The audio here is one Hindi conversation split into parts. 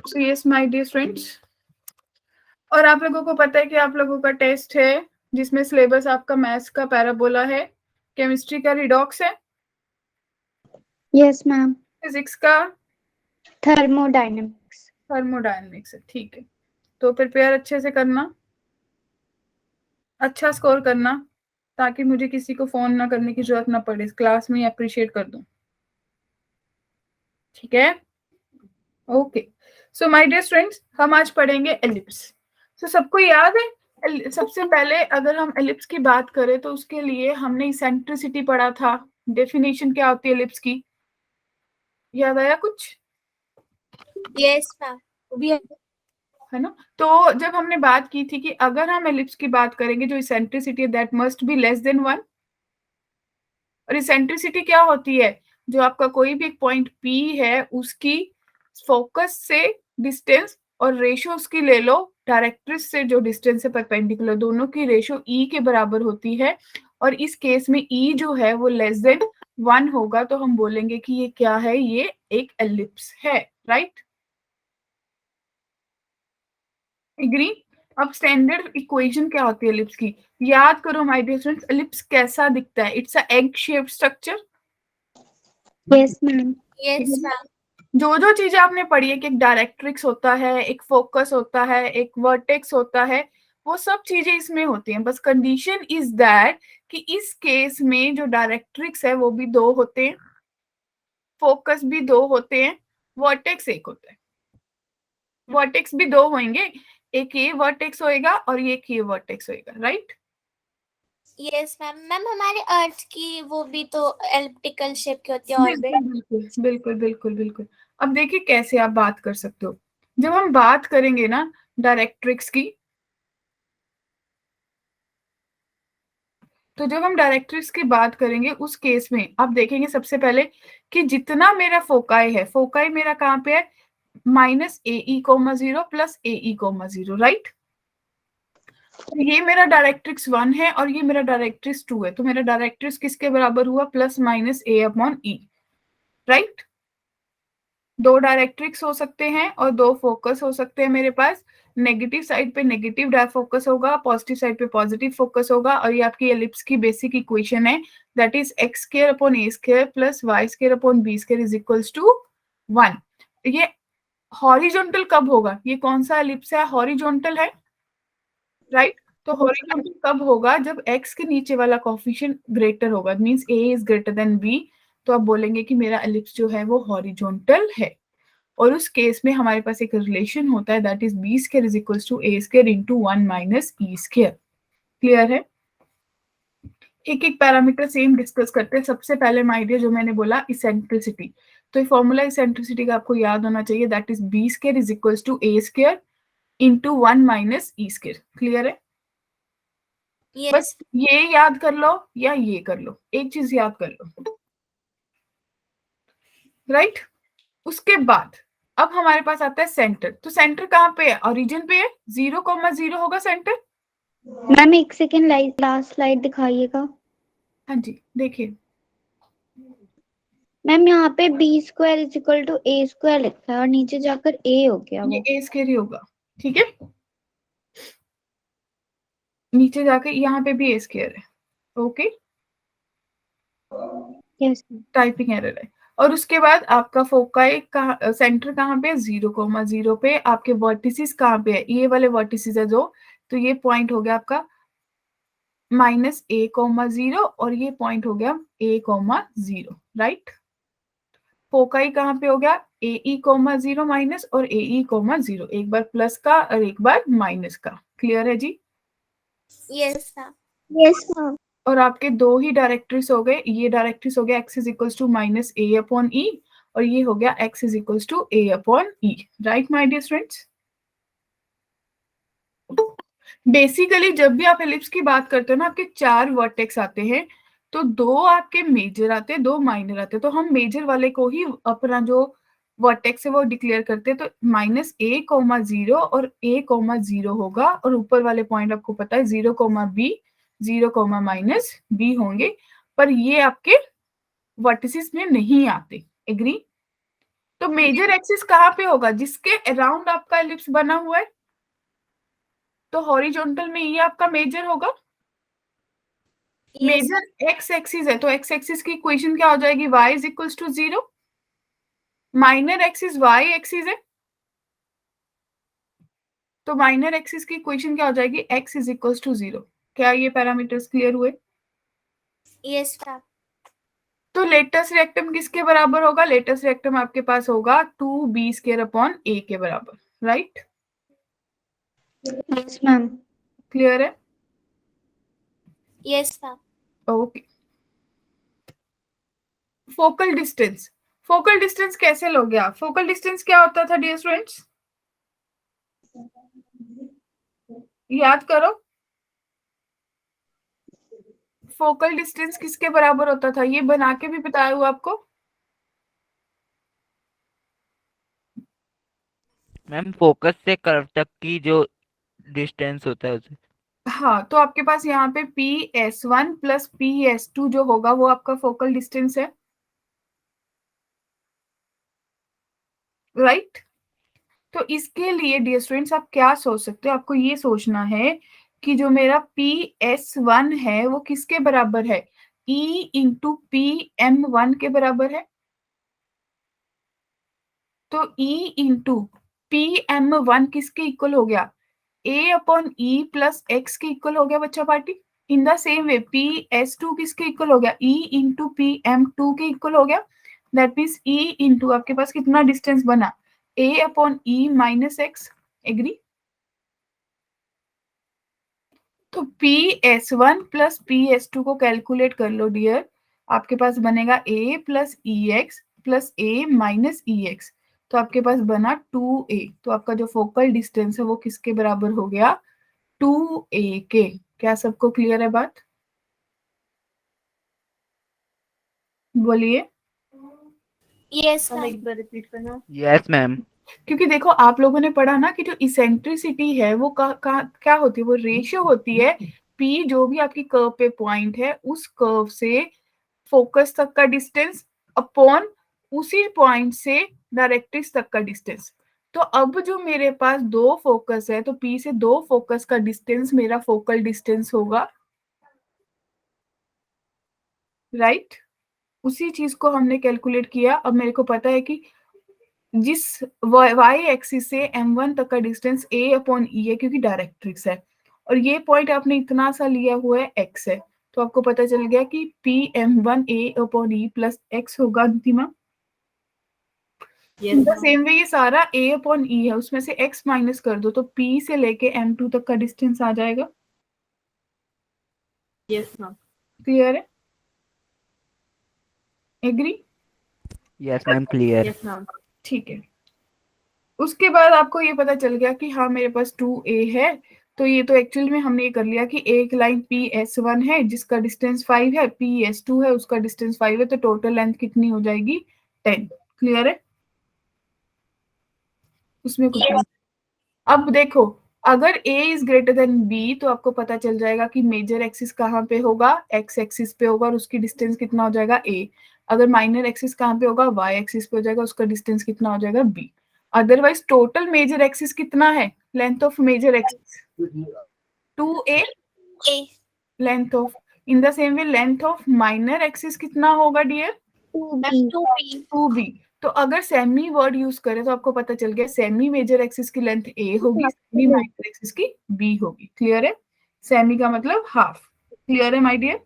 So yes, my dear friends, और आप लोगों को पता है कि आप लोगों का टेस्ट है जिसमें सिलेबस आपका मैथ्स का पैराबोला है, केमिस्ट्री का रिडॉक्स है, यस मैम, फिजिक्स का थर्मोडायनेमिक्स है। ठीक है, तो प्रिपेयर अच्छे से करना, अच्छा स्कोर करना, ताकि मुझे किसी को फोन ना करने की जरूरत ना पड़े, इस क्लास में अप्रिशिएट कर दूं। ठीक है, okay. So my dear friends, हम आज पढ़ेंगे एलिप्स। तो सबको याद है, सबसे पहले अगर हम एलिप्स की बात करें तो उसके लिए हमने इसेंट्रिसिटी पढ़ा था। डेफिनेशन क्या होती है एलिप्स की, याद आया कुछ? यस मैम, है ना। तो जब हमने बात की थी कि अगर हम एलिप्स की बात करेंगे, जो इसेंट्रिसिटी है that must be less than 1। और इसेंट्रिसिटी क्या होती है, जो आपका कोई भी पॉइंट P है उसकी फोकस से डिस्टेंस और रेशियो उसकी ले लो, डायरेक्ट्रिक्स से जो डिस्टेंस है परपेंडिकुलर, दोनों की रेशियो E के बराबर होती है। और इस केस में E जो है वो लेस देन 1 होगा, तो हम बोलेंगे कि ये क्या है, ये एक एलिप्स है। Right, agree. अब स्टैंडर्ड इक्वेशन क्या होती है एलिप्स की, याद करो माय डियर फ्रेंड्स। एलिप्स कैसा दिखता है? It's a egg shaped structure. Yes ma'am, yes ma'am, जो जो चीजें आपने पढ़ी है कि एक डायरेक्ट्रिक्स होता है, एक फोकस होता है, एक वर्टेक्स होता है, वो सब चीजें इसमें होती हैं। बस कंडीशन इज दैट कि इस केस में जो डायरेक्ट्रिक्स है वो भी दो होते हैं, फोकस भी दो होते हैं, वर्टेक्स एक होता है। वर्टेक्स भी दो होंगे, एक ये वर्टेक्स होएगा और एक ये वर्टेक्स होएगा। Right, yes ma'am. मैम हमारे अर्थ की वो भी तो एलिप्टिकल शेप की होती है ऑर्बिट। बिल्कुल बिल्कुल बिल्कुल बिल्कुल। अब देखिए कैसे आप बात कर सकते हो। जब हम बात करेंगे ना डायरेक्ट्रिक्स की, तो जब हम डायरेक्ट्रिक्स की बात करेंगे उस केस में आप देखेंगे सबसे पहले कि जितना मेरा फोकाई है, फोकाई मेरा कहाँ पे है, -AE,0 प्लस AE,0। राइट, ये मेरा डायरेक्ट्रिक्स 1 है और ये मेरा डायरेक्ट्रिक्स 2 है, तो मेरा डायरेक्ट्रिक्स किसके बराबर हुआ, +-A/E। राइट, दो डायरेक्ट्रिक्स हो सकते हैं और दो फोकस हो सकते हैं मेरे पास। नेगेटिव साइड पे नेगेटिव फोकस होगा, पॉजिटिव साइड पे पॉजिटिव फोकस होगा। और ये आपकी एलिप्स की बेसिक इक्वेशन है, that is x² / a² + y² / b² is equals to 1। ये हॉरिजॉन्टल कब होगा, ये कौन सा एलिप्स है, हॉरिजॉन्टल है। राइट, तो हॉरिजॉन्टल कब होगा, जब x के नीचे वाला कोफिशिएंट ग्रेटर होगा, means a is greater than b। तो आप बोलेंगे कि मेरा एलिप्स जो है वो हॉरिजॉन्टल है। और उस केस में हमारे पास एक रिलेशन होता है, that is b² is equals to a² into 1 - e²। Clear है। एक एक पैरामीटर सेम डिस्कस करते हैं। सबसे पहले माय डियर जो मैंने बोला इसेंट्रिसिटी, तो ये फॉर्मूला इसेंट्रिसिटी का आपको याद होना चाहिए, that is b² is equals to a² into 1 - e²। Clear है। बस यस ये याद कर लो या ये कर लो, एक चीज याद कर लो। राइट, उसके बाद अब हमारे पास आता है सेंटर। तो सेंटर कहाँ पे है, ओरिजिन पे है, 0,0 होगा सेंटर। मैम एक सेकेंड, लास्ट स्लाइड दिखाइएगा। हाँ जी, देखिए मैम यहाँ पे b² = a² लिखा है और नीचे जाकर a हो गया ये वो। a² ही होगा। ठीक है, नीचे जाके यहाँ पे भी a² है। ओके, यस टाइपिंग एरर है। और उसके बाद आपका फोकाई कहाँ, सेंटर कहाँ पे, 0,0 पे। आपके वर्टिसेस कहाँ पे है, ये वाले वर्टिसेस है जो, तो ये पॉइंट हो गया आपका -A,0 और ये पॉइंट हो गया A,0। राइट, फोकाई कहाँ पे हो गया, AE,0 माइनस और AE,0, एक बार प्लस का और एक बार माइनस का। क्लियर है जी। यस मैम, यस मैम, और आपके दो ही डायरेक्ट्रिक्स हो गए, ये डायरेक्ट्रिक्स हो गया x is equals to -A/E और ये हो गया x is equals to A/E। Right my dear friends, basically जब भी आप एलिप्स की बात करते हो ना, आपके चार वर्टेक्स आते हैं, तो दो आपके मेजर आते हैं, दो माइनर आते हैं। तो हम मेजर वाले को ही अपना जो वर्टेक्स है वो डिक्लेयर करते हैं। तो -A,0 और A,0 होगा, और ऊपर वाले पॉइंट आपको पता है 0,B 0,-B होंगे, पर ये आपके वर्टिसेस में नहीं आते। एग्री। तो मेजर एक्सिस कहाँ पे होगा? जिसके अराउंड आपका एलिप्स बना हुआ है, तो हॉरिजॉन्टल में ये आपका मेजर होगा। Yes. मेजर एक्स एक्सिस है, तो एक्स एक्सिस की इक्वेशन क्या हो जाएगी? y is equals to 0। Minor axis Y axis है, तो माइनर एक्सिस की इक्वेशन क्या हो जाएगी? x is equals to 0। क्या ये पैरामीटर्स क्लियर हुए? Yes, ma'am. तो लेटेस्ट रेक्टम किसके बराबर होगा? लेटेस्ट रेक्टम आपके पास होगा 2b² अपॉन a के बराबर, राइट? Yes ma'am. क्लियर है? Yes, ma'am. Okay. Focal distance, focal distance कैसे लोगे आप? फोकल डिस्टेंस क्या होता था डियर स्टूडेंट्स? याद करो, फोकल डिस्टेंस किसके बराबर होता था? ये बना के भी बताया हुआ आपको। मैम फोकस से कर्व तक की जो डिस्टेंस होता है उसे। हाँ, तो आपके पास यहाँ पे PS1 प्लस PS2 जो होगा वो आपका फोकल डिस्टेंस है, राइट? तो इसके लिए डियर स्टूडेंट्स आप क्या सोच सकते हो? आपको ये सोचना है कि जो मेरा PS1 है वो किसके बराबर है? E इंटू PM1 के बराबर है। तो E इंटू PM1 किसके इक्वल हो गया? A upon E plus x के इक्वल हो गया बच्चा party. In the same way PS2 किसके इक्वल हो गया? E इंटू PM2 के इक्वल हो गया। दैट मीन्स E इंटू आपके पास कितना डिस्टेंस बना? A upon E minus X. Agree? तो PS1 प्लस PS2 को कैलकुलेट कर लो डियर, आपके पास बनेगा A plus EX plus A minus EX, तो आपके पास बना 2A। तो आपका जो फोकल डिस्टेंस है वो किसके बराबर हो गया? 2A के। क्या सबको क्लियर है बात? बोलिए। Yes, ma'am. एक बार रिपीट करना। Yes ma'am. क्योंकि देखो आप लोगों ने पढ़ा ना कि जो इसेंट्रिसिटी है वो क्या होती है? वो रेशियो होती है P, जो भी आपकी कर्व पे पॉइंट है उस कर्व से फोकस तक का डिस्टेंस अपॉन उसी पॉइंट से डायरेक्ट्रिक्स तक का डिस्टेंस। तो अब जो मेरे पास दो फोकस है, तो P से दो फोकस का डिस्टेंस मेरा फोकल डिस्टेंस होगा, राइट? उसी चीज को हमने कैलकुलेट किया। अब मेरे को पता है कि जिस y एक्सिस से m1 तक का डिस्टेंस a अपॉन e है, क्योंकि डायरेक्ट्रिक्स है, और ये पॉइंट आपने इतना सा लिया हुआ है x है, तो आपको पता चल गया कि PM1 a upon e plus x होगा अंतिमा। इन द सेम वे ये सारा a अपॉन e है, उसमें से x माइनस कर दो, तो p से लेके m2 तक का डिस्टेंस आ जाएगा। Yes ma'am. क्लियर है? Agree? Yes ma'am clear. Yes ma'am. ठीक है। उसके बाद आपको ये पता चल गया कि हाँ मेरे पास 2a है, तो ये तो एक्चुअल में हमने ये कर लिया कि एक लाइन PS1 है जिसका डिस्टेंस 5 है, PS2 है उसका डिस्टेंस 5 है, तो टोटल लेंथ कितनी हो जाएगी? 10। क्लियर है? उसमें कुछ नहीं। अब देखो, अगर a is greater than b, तो आपको पता चल जाएगा कि मेजर एक्सिस कहाँ पे होगा? x एक्सिस पे होगा, और उसकी डिस्टेंस कितना हो जाएगा? a। अगर माइनर एक्सिस कहाँ पे होगा? y एक्सिस पे हो जाएगा, उसका डिस्टेंस कितना हो जाएगा? b। Otherwise total major axis कितना है? Length of major axis 2a, A. Length of, in the same way length of minor axis कितना होगा डियर? 2B। 2B. 2b। तो अगर सेमी वर्ड यूज करें तो आपको पता चल गया सेमी मेजर एक्सिस की लेंथ a होगी, सेमी माइनर एक्सिस की b होगी। क्लियर है? सेमी का मतलब हाफ। क्लियर है my dear?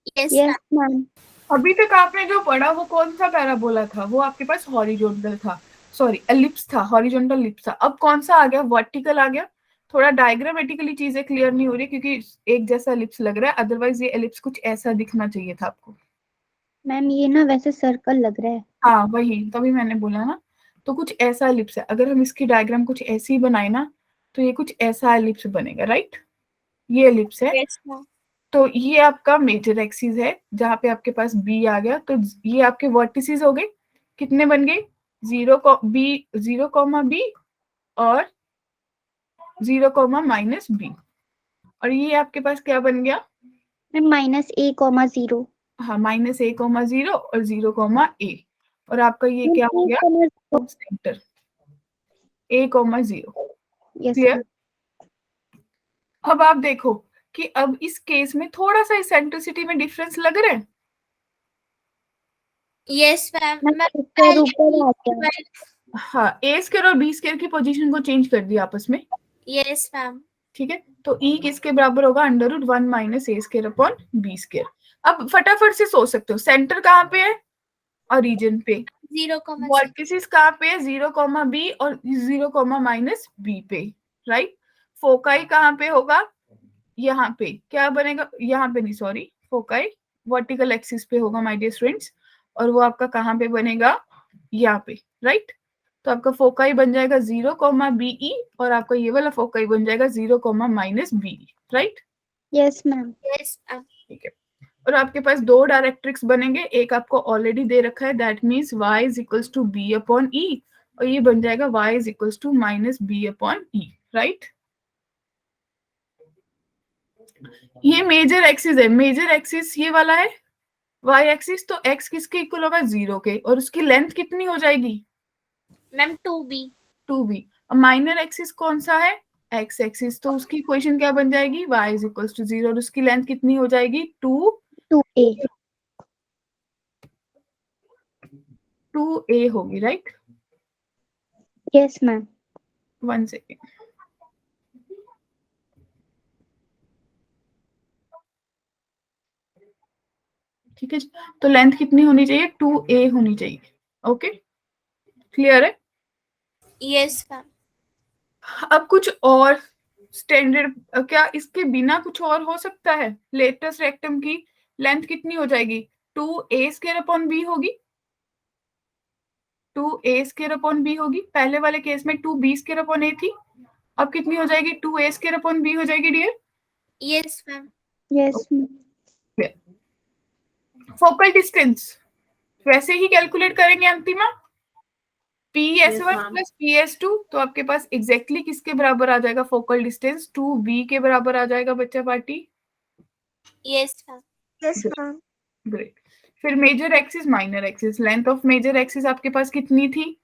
Yes, yes ma'am. Ma'am. अभी तक आपने जो पढ़ा वो कौन सा पैराबोला था? वो आपके पास हॉरिजॉन्टल था, सॉरी एलिप्स था, हॉरिजॉन्टल एलिप्स था। अब कौन सा आ गया? वर्टिकल आ गया। थोड़ा डायग्रामेटिकली चीजें क्लियर नहीं हो रही क्योंकि एक जैसा एलिप्स लग रहा है, अदरवाइज ये एलिप्स कुछ ऐसा दिखना चाहिए था आपको। मैम ये ना वैसे सर्कल लग रहा है। हाँ वही, तभी मैंने बोला ना, तो कुछ ऐसा एलिप्स है। अगर हम इसकी डायग्राम कुछ ऐसी ही बनाए ना, तो ये कुछ ऐसा एलिप्स बनेगा, राइट? ये एलिप्स है। Yes, ma'am. तो ये आपका मेजर एक्सिस है जहाँ पे आपके पास बी आ गया, तो ये आपके वर्टिसेस हो गए। कितने बन गए? 0,b और 0,-b, और ये आपके पास क्या बन गया? Ma'am -a, 0। हाँ, -a, 0 और 0,a। और आपका ये क्या हो गया, सेंटर A,0। Yes clear? अब आप देखो कि अब इस केस में थोड़ा सा इसेंट्रिसिटी में डिफरेंस लग रहा है। Yes ma'am. मैम ऊपर ऊपर आ गया। हाँ, ए स्क्वायर और बी स्क्वायर की पोजीशन को चेंज कर दिया आपस में। Yes ma'am. ठीक है, तो ई किसके बराबर होगा, √1 minus a square upon B square. अब फटाफट से सोच सकते हो, सेंटर कहाँ पे है, ओरिजिन पे। 0,0 वर्टिसेस कहाँ पे है, 0, बी और 0, माइनस बी पे, राइट। फोकाई कहाँ पे होगा, यहाँ पे। क्या बनेगा, यहाँ पे नहीं, सॉरी, फोकाई वर्टिकल एक्सिस पे होगा माय डियर स्टूडेंट्स, और वो आपका कहाँ पे बनेगा, यहाँ पे, राइट। तो आपका फोकाई बन जाएगा 0, BE, और आपका ये वाला फोकाई बन जाएगा 0, minus B, right. Yes ma'am. Yes ma'am. ठीक है, और आपके पास दो डायरेक्ट्रिक्स बनेंगे, एक आपको ऑलरेडी दे रखा है, that means y is equals to b upon e, और ये बन जाएगा y is equals to minus b upon e, right. ये मेजर एक्सिस है, मेजर एक्सिस ये वाला है y एक्सिस, तो x किसके इक्वल होगा, 0 के, और उसकी लेंथ कितनी हो जाएगी, ma'am 2b। 2b। Minor axis कौन सा है, x एक्सिस, तो उसकी इक्वेशन क्या बन जाएगी, y इज इक्वल्स टू 0, और उसकी लेंथ कितनी हो जाएगी, 2a। 2a होगी, राइट। Yes ma'am. 1 सेकेंड, ठीक है, तो लेंथ कितनी होनी चाहिए, 2a होनी चाहिए। ओके, क्लियर है। Yes ma'am. अब कुछ और स्टैंडर्ड, क्या इसके बिना कुछ और हो सकता है, लेटेस्ट रेक्टम की लेंथ कितनी हो जाएगी, 2a स्क्वायर अपॉन b होगी, 2a स्क्वायर अपॉन b होगी। पहले वाले केस में 2b स्क्वायर अपॉन a थी, अब कितनी हो जाएगी, 2a स्क्वायर अपॉन b हो जाएगी dear. Yes ma'am. Yes ma'am. Focal distance वैसे ही कैलकुलेट करेंगे अंतिमा, PS1 प्लस PS2, तो आपके पास एग्जैक्टली किसके बराबर आ जाएगा, फोकल डिस्टेंस 2b के बराबर आ जाएगा बच्चा party. Yes ma'am. Yes ma'am. Great. फिर major axis minor axis, length of major axis आपके पास कितनी थी,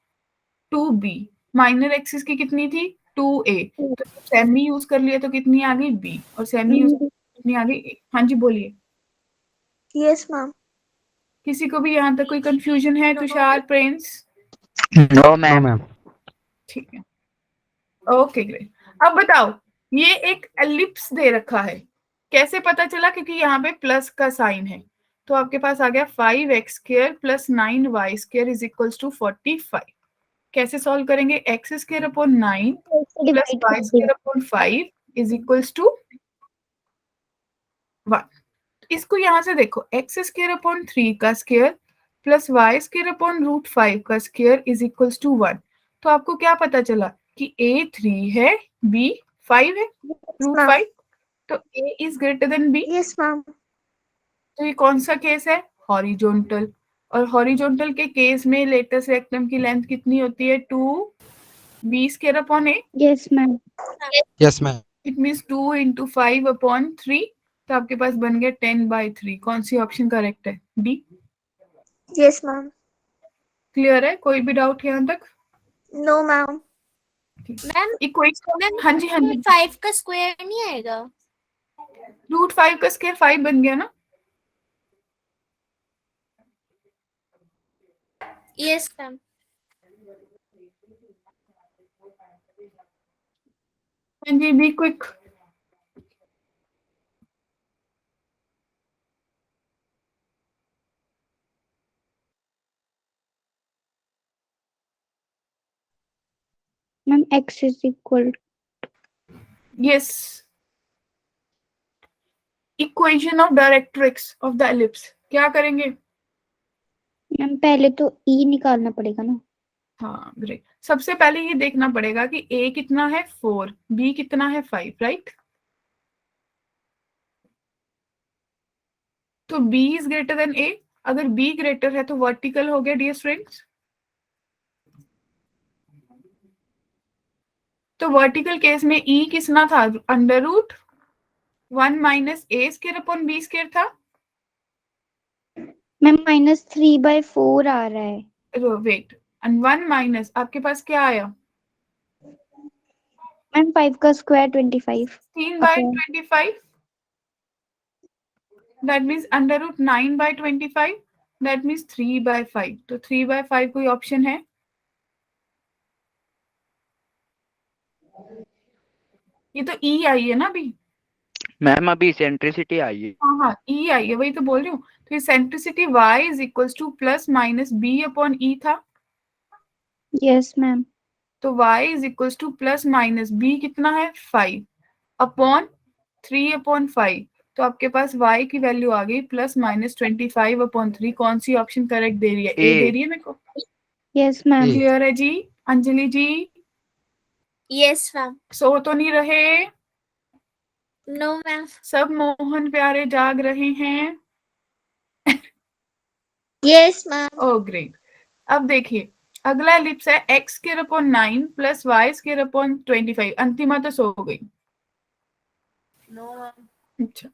2b, माइनर एक्सिस की कितनी थी, 2a, तो सेमी यूज कर लिया तो कितनी आ गई, b, और सेमी यूज कितनी आ गई, a। हाँ जी बोलिए। Yes ma'am. किसी को भी यहाँ तक कोई कंफ्यूजन है, तुषार, प्रिंस? No ma'am. ठीक है, ओके ग्रेट। अब बताओ, ये एक एलिप्स दे रखा है, कैसे पता चला, क्योंकि यहाँ पे प्लस का साइन है, तो आपके पास आ गया 5x square plus 9y square is equals to 45। कैसे सॉल्व करेंगे, X square upon 9 plus Y square upon 5 is equals to 1। इसको यहाँ से देखो, एक्स स्क्वायर अपॉन 3 का square plus Y square upon √5 का स्क्वायर इज इक्वल्स टू 1। तो आपको क्या पता चला कि a 3 है, b 5 है, √5, तो a is greater than b। Yes ma'am. तो ये कौन सा केस है, हॉरिजॉन्टल, और हॉरिजॉन्टल के केस में लेटेस्ट रेक्टम की लेंथ कितनी होती है, 2b square upon a। Yes ma'am. Yes ma'am. It means 2 into 5 upon 3, तो आपके पास बन गया 10/3। कौन सी ऑप्शन करेक्ट है, डी। Yes ma'am. क्लियर है, कोई भी डाउट यहाँ तक? No ma'am. मैम इक्वेशन, हाँ जी हाँ जी, 5 का स्क्वायर नहीं आएगा, √5 का स्क्वायर 5 बन गया ना। Yes ma'am. हाँ जी, be quick. Ma'am x is equal yes, equation of directrix of the ellipse क्या करेंगे, मैम पहले तो e निकालना पड़ेगा ना। हाँ ग्रेट। सबसे पहले ये देखना पड़ेगा कि a कितना है 4, b कितना है 5, राइट। तो b is greater than a, अगर b ग्रेटर है तो वर्टिकल हो गया डियर स्टूडेंट्स। तो वर्टिकल केस में e कितना था, √1 minus a square upon b square था। मैम -3/4 आ रहा है। वेट, एंड 1 माइनस आपके पास क्या आया? मैम 5 का square 25 16 by upon 25, that means under root 9 by 25, that means 3 by 5. तो 3 by 5 कोई ऑप्शन है? ये तो ई आई है ना अभी। मैम अभी सेंट्रिसिटी आई है। हाँ हाँ, ई आई है, वही तो बोल रही हूँ। तो ये centricity y is equals to plus minus b upon e था। यस मैम तो y is equals to plus minus b कितना है 5 अपॉन 3 अपॉन 5। तो आपके पास y की वैल्यू आ गई प्लस माइनस 25 अपॉन 3। कौन सी ऑप्शन करेक्ट दे रही है? ए दे रही है मेरे को। यस मैम क्लियर है जी? Anjali ji yes ma'am. सो तो नहीं रहे? No ma'am. सब मोहन प्यारे जाग रहे हैं? Yes ma'am. Oh great. अब देखिए अगला एलिप्स है x square upon 9 plus y square upon 25। Antima तो सो गई। No ma'am. अच्छा,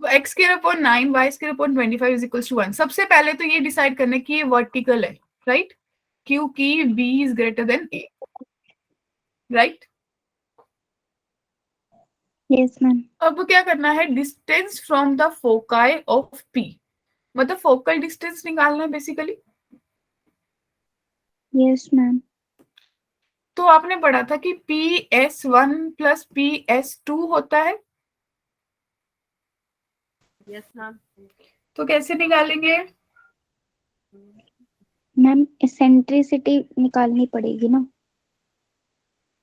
वो x square upon 9 y square upon 25 is equals to 1। सबसे पहले तो ये डिसाइड करना कि ये वर्टिकल है, राइट? क्योंकि b is greater than a, right? Yes ma'am अब क्या करना है? Distance from the foci of p, मतलब फोकल डिस्टेंस निकालना है बेसिकली। यस मैम तो आपने पढ़ा था कि PS1 प्लस PS2 होता है। Yes ma'am. तो कैसे निकालेंगे? मैम एसेंट्रिसिटी निकालनी पड़ेगी ना।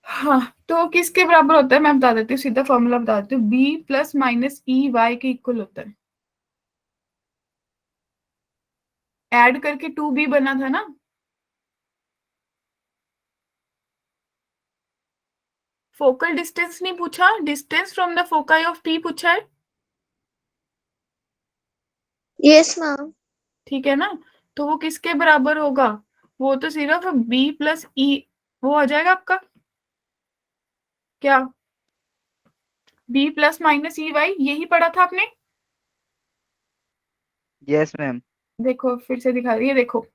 हाँ, तो किसके बराबर होता है? मैं बता देती हूँ, सीधा फॉर्मूला बता देती हूँ। b plus minus E Y के इक्वल होता है। ऐड करके 2b बना था ना। फोकल डिस्टेंस नहीं पूछा, distance from the foci of p पूछा है। Yes ma'am. ठीक है ना? तो वो किसके बराबर होगा? वो तो सिर्फ b प्लस ई, वो आ जाएगा आपका क्या? b plus minus E Y, यही पढ़ा था आपने। Yes ma'am. देखो फिर से दिखा रही है, देखो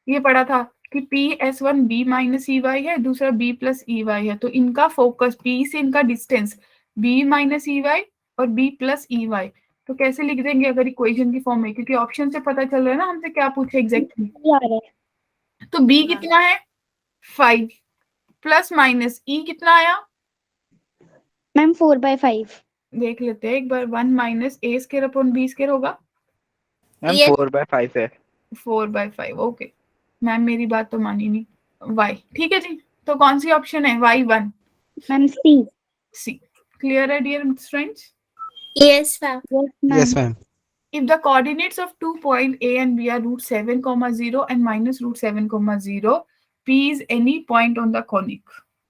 ये पढ़ा था कि PS1 b minus E Y है, दूसरा b प्लस ई वाई है। तो इनका फोकस p से इनका distance b minus E Y और b प्लस ई वाई। तो कैसे लिख देंगे अगर इक्वेशन की फॉर्म में? क्योंकि ऑप्शन से पता चल रहा है ना हमसे क्या पूछे एग्जैक्टली। आ रहा है तो b कितना है 5 प्लस माइनस ई कितना आया? मैम 4/5 देख लेते हैं एक बार। 1 minus a square upon B square होगा मैम यस 4/5 है। 4/5। ओके, मैम मेरी बात तो मानी नहीं। y ठीक है जी। तो कौन सी ऑप्शन है? y1 ma'am C C। Clear है dear friends? Yes ma'am. Yes Yes, ma'am ma'am. If the coordinates of 2 point A and B are √7, 0 and minus √7, 0, P is any point on the conic.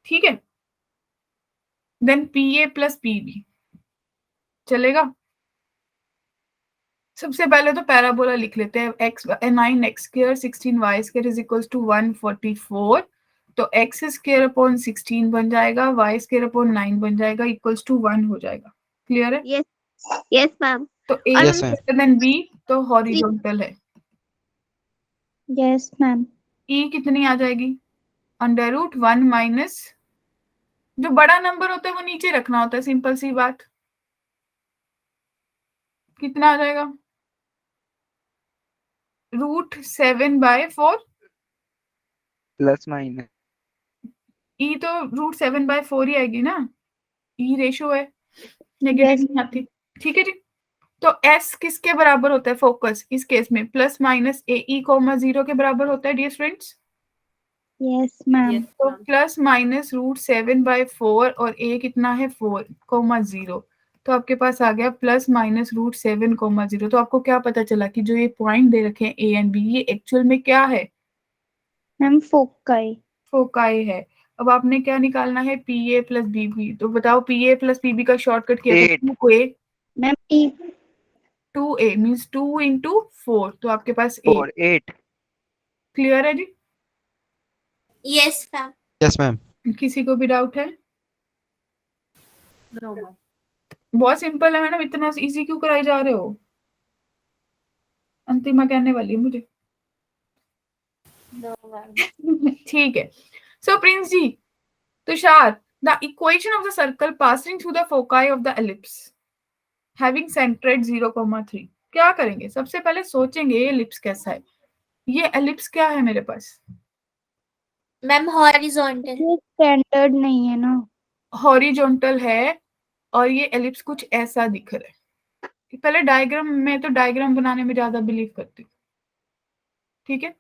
ठीक है? Then PA plus PB चलेगा? सबसे पहले तो पैराबोला लिख लेते हैं। x 9x square 16y square is equals to 144। तो x स्क्वायर अपॉन 16 बन जाएगा, y स्क्वायर अपॉन 9 बन जाएगा, इक्वल्स टू 1 हो जाएगा। क्लियर है? Yes yes ma'am. तो a Yes, is ma'am. greater than b, तो हॉरिजॉन्टल है। यस मैम e कितनी आ जाएगी? √1 माइनस, जो बड़ा नंबर होता है वो नीचे रखना होता है, सिंपल सी बात। कितना आ जाएगा? √7/4। Plus minus. ई तो √7/4 ही आएगी ना, ई रेशो है, नेगेटिव Yes. नहीं आती। ठीक है जी। तो s किसके बराबर होता है? फोकस इस केस में प्लस माइनस AE,0 के बराबर होता है डियर फ्रेंड्स। यस मैम तो प्लस माइनस √7/4 और a कितना है 4,0। तो आपके पास आ गया प्लस माइनस √7,0। तो आपको क्या पता चला कि जो ये पॉइंट दे रखे हैं a एंड b, ये एक्चुअल में क्या है? मैम फोकाई फोकाई है। अब आपने क्या निकालना है? PA plus BB। तो बताओ PA प्लस BB का शॉर्टकट क्या है? 8। 2A। Ma'am T 2A means 2 into 4, तो आपके पास 8। 4 8। क्लियर है जी? Yes ma'am. Yes, ma'am. किसी को भी डाउट है? No ma'am. बहुत सिंपल है मैडम, इतना इजी क्यों कराए जा रहे हो? अंतिमा कहने वाली है मुझे। No, ma'am. ठीक है. So Prince ji, Tushar, the equation of the circle passing through the foci of the ellipse having center at 0,3. क्या करेंगे? सबसे पहले सोचेंगे ये एलिप्स कैसा है. ये एलिप्स क्या है मेरे पास? Ma'am horizontal. ये स्टैंडर्ड नहीं है ना. हॉरिजॉन्टल है और ये एलिप्स कुछ ऐसा दिख रहा है. पहले डायग्राम, मैं तो डायग्राम बनाने में ज्यादा बिलीव करती हूँ. ठीक है,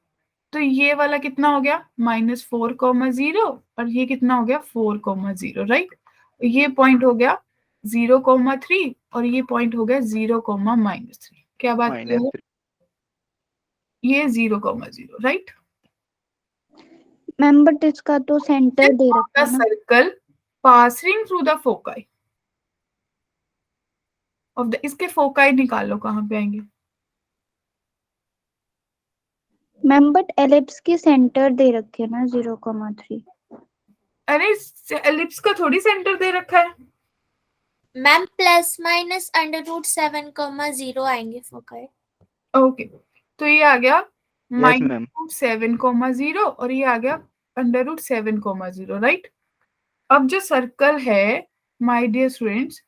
तो ये वाला कितना हो गया? -4,0 और ये कितना हो गया? 4,0, राइट. ये पॉइंट हो गया 0,3 और ये पॉइंट हो गया 0,-3. क्या बात कर रहे हो? -3. ये 0,0, राइट. मैम बट इसका तो सेंटर दे रखा है ना. Circle passing through the foci of the, इसके फोकाई निकालो कहाँ पे आएंगे? मैम बट एलिप्स की सेंटर दे रखे ना 0,3. अरे एलिप्स का थोड़ी सेंटर दे रखा है. मैम ±√7,0 आएंगे फोकाई. ओके, तो ये आ गया Yes, ma'am. -7,0 और ये आ गया √7,0, राइट. अब जो सर्कल है माय डियर स्टूडेंट्स,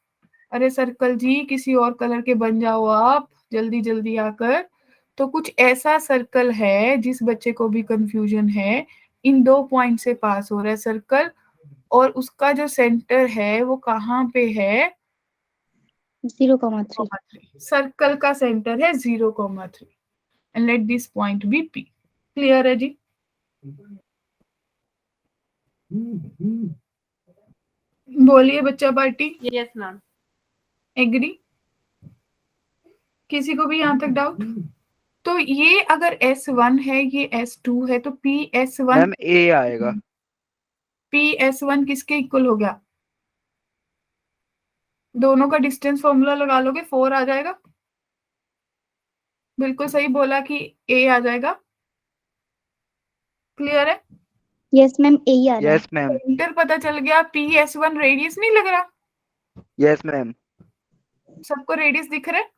अरे सर्कल जी किसी और कलर के बन जाओ आप जल्दी जल्दी आकर. तो कुछ ऐसा सर्कल है, जिस बच्चे को भी कंफ्यूजन है, इन दो पॉइंट से पास हो रहा है सर्कल और उसका जो सेंटर है वो कहाँ पे है? 0,3. सर्कल का सेंटर है 0,3 and let this point B P. Clear है जी? बोलिए बच्चा पार्टी. Yes ma'am. एग्री? किसी को भी यहाँ तक डाउट? तो ये अगर S1 है, ये S2 है, तो PS1 मैम A आएगा. PS1 किसके इक्वल हो गया? दोनों का डिस्टेंस फॉर्मूला लगा लोगे 4 आ जाएगा. बिल्कुल सही बोला कि A आ जाएगा. क्लियर है? यस मैम ए ही आ रहा है. Yes, ma'am. सेंटर पता चल गया. PS1 रेडियस नहीं लग रहा? Yes, ma'am. सबको रेडियस दिख रहा है?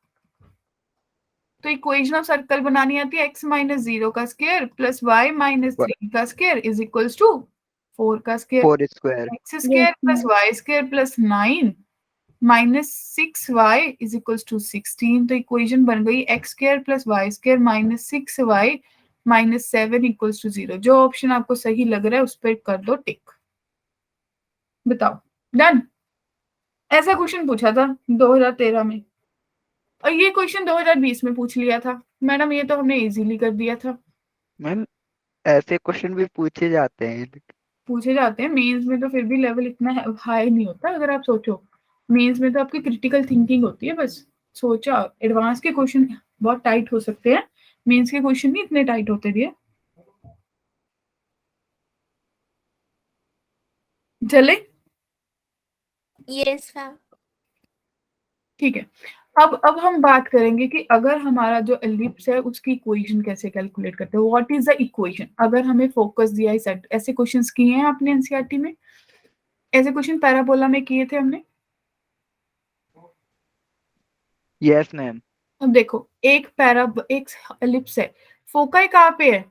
तो इक्वेशन ऑफ सर्कल बनानी आती है x - 0 का स्क्वायर प्लस y - 3 का स्क्वायर इज इक्वल्स टू 4 का square 4 square. x square plus y square plus 9 minus 6y is equals to 16. तो इक्वेशन बन गई x square plus y square minus 6y minus 7 equals to 0. जो ऑप्शन आपको सही लग रहा है उस पर कर दो टिक. बताओ. डन. ऐसा क्वेश्चन पूछा था 2013 में और ये क्वेश्चन 2020 में पूछ लिया था. मैडम ये तो हमने इजीली कर दिया था. मैम ऐसे क्वेश्चन भी पूछे जाते हैं. पूछे जाते हैं मेंस में, तो फिर भी लेवल इतना हाई नहीं होता. अगर आप सोचो मेंस में तो आपकी क्रिटिकल थिंकिंग होती है. बस सोचा. एडवांस के क्वेश्चन बहुत टाइट हो सकते हैं, मेंस के क्वेश्चन नहीं इतने टाइट होते दिए. चले? Yes ma'am. ठीक है. अब हम बात करेंगे कि अगर हमारा जो एलिप्स है उसकी इक्वेशन कैसे कैलकुलेट करते हैं. What is the equation? अगर हमें फोकस दिया है सेट, ऐसे क्वेश्चंस किए हैं आपने एनसीईआरटी में? ऐसे क्वेश्चन पैराबोला में किए थे हमने. Yes, ma'am. अब देखो एक एलिप्स है, फोकाई कहाँ पे है?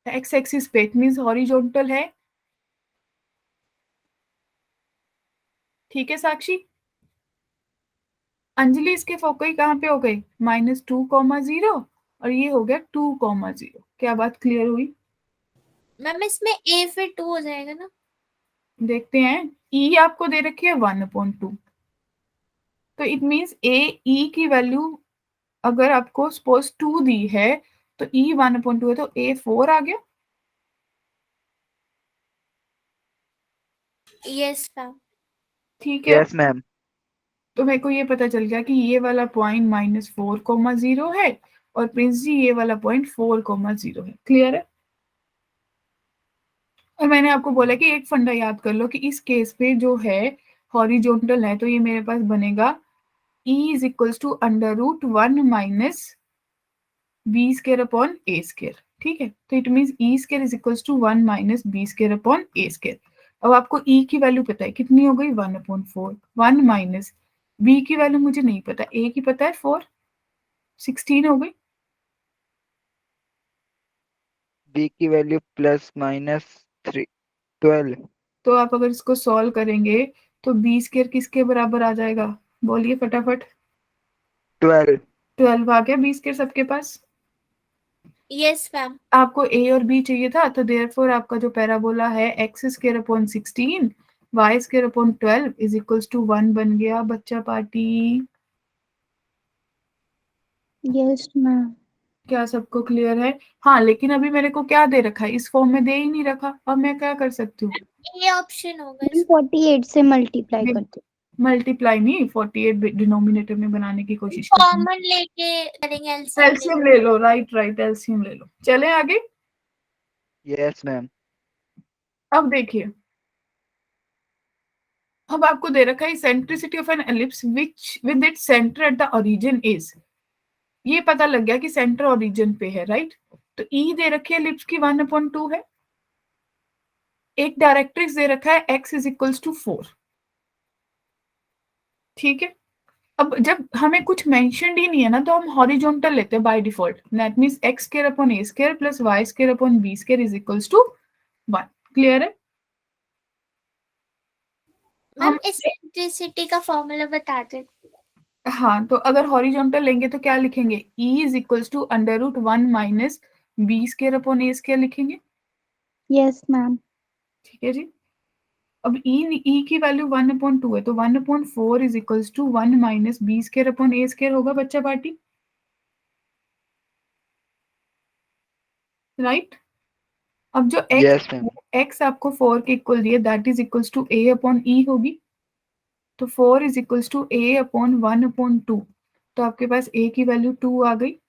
एक्स एक्सिस पे, मींस हॉरिजॉन्टल है. ठीक है साक्षी? अंजलि इसके फोकाई कहाँ पे हो गई? -2,0 और ये हो गया 2,0. क्या बात क्लियर हुई? मैम इसमें a फिर 2 हो जाएगा ना. देखते हैं. ई आपको दे रखी है 1/2, तो इट मींस ए ई की वैल्यू अगर आपको सपोज 2 दी है तो ई 1/2 है, तो ए 4 आ गया. Yes ma'am. ठीक है. Yes, ma'am. तो मेरे को ये पता चल गया कि ये वाला पॉइंट -4,0 है और प्रिंस जी ये वाला पॉइंट 4,0 है. क्लियर है? और मैंने आपको बोला कि एक फंडा याद कर लो कि इस केस पे जो है हॉरिजॉन्टल है, तो ये मेरे पास बनेगा E is equals to √1 - b square upon a square. ठीक है, तो it means E square is equals to 1 - b square upon a square. अब आपको E की वैल्यू पता है कितनी हो गई? 1/4. 1 माइनस b की वैल्यू मुझे नहीं पता, a की पता है 4, 16 हो गई. b की वैल्यू प्लस माइनस 12। तो आप अगर इसको सॉल्व करेंगे तो बी स्क्वायर किसके बराबर आ जाएगा? बोलिए फटाफट। 12। 12 आ गया बी स्क्वायर सबके पास। Yes ma'am. आपको ए और बी चाहिए था, तो देयरफॉर आपका जो पैराबोला है X square upon 16 Y square upon 12 is equals to 1 बन गया बच्चा पार्टी। Yes ma'am. क्या सबको क्लियर है? हाँ, लेकिन अभी मेरे को क्या दे रखा है, इस फॉर्म में दे ही नहीं रखा। अब मैं क्या कर सकती हूँ? ये ऑप्शन होगा 48 से मल्टीप्लाई करते। मल्टीप्लाई नहीं, 48 डिनोमिनेटर में बनाने की कोशिश करती हूँ। कॉमन लेके करेंगे, एलसीएम एलसीएम ले लो, राइट राइट, एलसीएम ले लो। चले आगे। Yes ma'am. अब देखिए, अब आपको दे रखा है centricity of an ellipse which with its centre at the origin is. ये पता लग गया कि सेंटर ओरिजिन पे है, राइट। तो ई दे रखी है एलिप्स की 1/2 है। एक डायरेक्ट्रिक्स दे रखा है x इज इक्वल्स टू 4। ठीक है। अब जब हमें कुछ मेंशनड ही नहीं है ना, तो हम हॉरिजॉन्टल लेते हैं by default. That means x square upon a square plus y square upon b square is equals to 1। Clear है? मैम हम इसेंट्रिसिटी का फॉर्मूला बता दे। हाँ, तो अगर हॉरिजॉन्टल लेंगे तो क्या लिखेंगे? e is equals to under root 1 minus b square upon a square लिखेंगे। Yes ma'am. ठीक है जी। अब e की वैल्यू 1/2 है, तो 1/4 is equals to 1 minus b square upon a square होगा बच्चा पार्टी, राइट। अब जो यस मैम। x आपको 4 के इक्वल दिए, that is equals to a upon e होगी। तो 4 इज इक्वल्स टू a अपॉन 1/2। तो आपके पास a की वैल्यू 2 आ गई।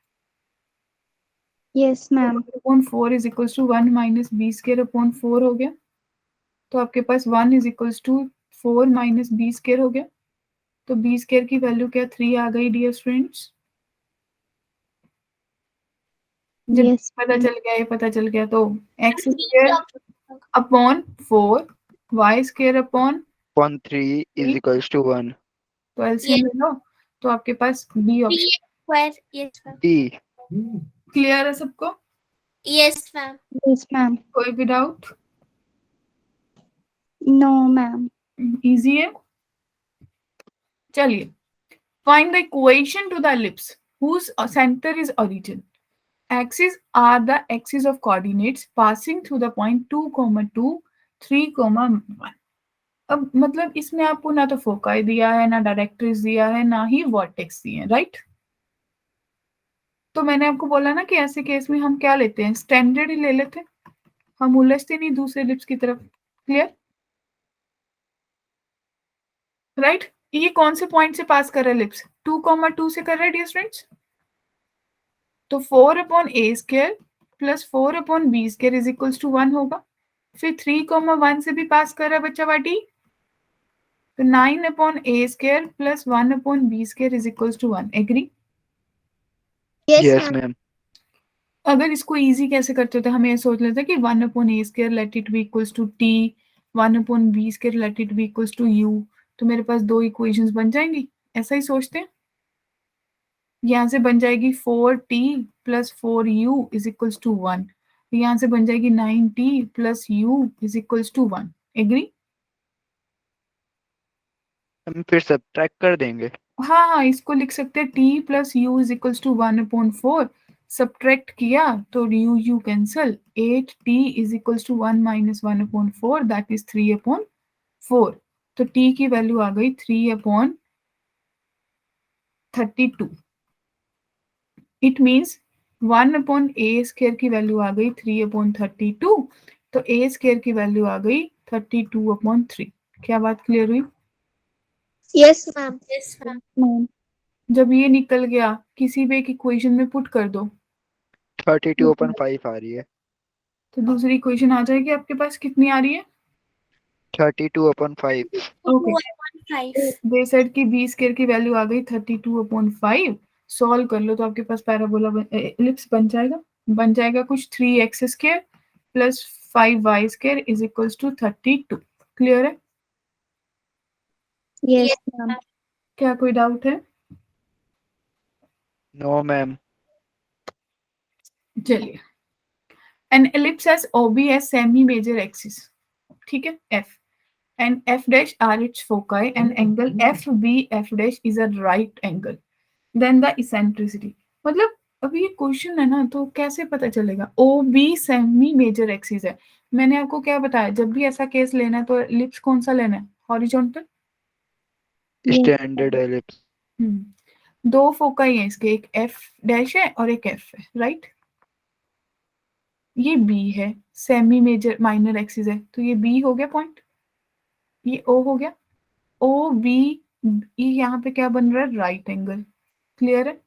Yes ma'am. Upon 4 is equals to 1 minus b square upon 4 हो गया। तो आपके पास 1 is equals to 4 minus b square हो गया। तो b स्क्वायर की वैल्यू क्या 3 आ गई डियर स्टूडेंट्स। जब यस पता मैम। चल गया, ये पता चल गया, तो x square upon 4 y square upon 3 is 3, equals to 1। तो एलसीएम ले लो। तो आपके पास B option. Square. Yes ma'am. D. Clear है सबको? Yes ma'am. Yes ma'am. कोई भी डाउट? No ma'am. इजी है। चलिए, find the equation to the ellipse whose center is origin. Axes are the axes of coordinates passing through the point 2, 2, 3, 1। अब मतलब इसमें आपको ना तो फोकाई दिया है, ना डायरेक्ट्रिक्स दिया है, ना ही वर्टेक्स दिए हैं, राइट। तो मैंने आपको बोला ना कि ऐसे केस में हम क्या लेते हैं, स्टैंडर्ड ही ले लेते हैं, हम उलझते नहीं दूसरे लिप्स की तरफ। क्लियर? राइट। ये कौन से पॉइंट से पास कर रहा है लिप्स? 2, 2 से कर रहा है डियर स्टूडेंट्स। तो 4/a square plus 4/b square is equals to 1 होगा। फिर 3, 1 से भी पास कर रहा है बच्चा पार्टी। तो 9/a square plus 1/b square is equals to 1। Agree? Yes ma'am. अगर इसको इजी कैसे करते थे, हमें सोच लेते कि 1/a square let it be equals to t, 1/b square let it be equals to u। तो मेरे पास दो इक्वेशंस बन जाएंगी। ऐसा ही सोचते हैं। यहाँ से बन जाएगी 4t plus 4u is equals to 1। यहाँ से बन जाएगी 9t plus u is equals to 1। Agree? हम फिर सब्ट्रैक्ट कर देंगे। हाँ हाँ, इसको लिख सकते हैं t plus u is equals to 1/4। Subtract किया तो u cancel. 8t is equals to 1 minus 1/4 that is 3/4। तो t की वैल्यू आ गई 3/32। इट मीन्स 1/a स्क्वायर की वैल्यू आ गई 3/32। तो a स्क्वायर की वैल्यू आ गई 32/3। क्या बात क्लियर हुई? Yes ma'am. Yes ma'am. Ma'am. जब ये निकल गया, किसी भी एक इक्वेशन में पुट कर दो 32/5 आ रही है। तो दूसरी इक्वेशन आ जाएगी। आपके पास कितनी आ रही है? 32/5। ओके। 2/5। दे सेड की बी स्क्वायर की वैल्यू आ गई 32/5। सॉल्व कर लो तो आपके पास पैराबोला एलिप्स बन जाएगा कुछ 3x square plus 5y square is equals to 32। Clear है? Yes ma'am. क्या कोई डाउट है? No ma'am. चलिए, An ellipse has OB as semi-major axis. ठीक है, F and F dash are its foci and angle FB F dash is a right angle. Then the eccentricity. मतलब अभी ये क्वेश्चन है ना, तो कैसे पता चलेगा? OB सेमी मेजर एक्सिस है. मैंने आपको क्या बताया, जब भी ऐसा केस लेना है तो एलिप्स कौन सा लेना है? हॉरिजॉन्टल. Standard ellipse. दो फोकाई है इसके, एक F डैश है और एक F है, राइट? ये B है, सेमी मेजर माइनर एक्सिस है, तो ये B हो गया पॉइंट, ये O हो गया. O B, ये यहाँ पे क्या बन रहा है? Right angle. क्लियर है?